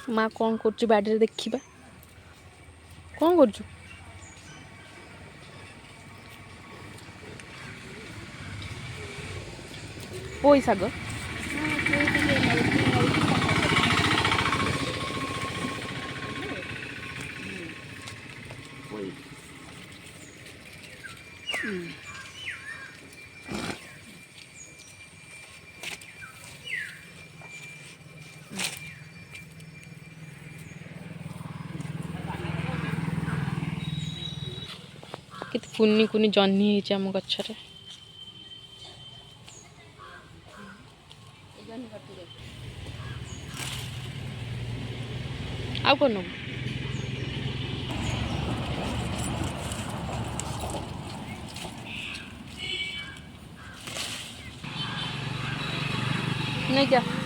माँ कौन कर बाड़ी देखा कौन कर पोई शाग केते कुनी कुनी जह्नी होइछ आम गछरे आ कोन नहीं क्या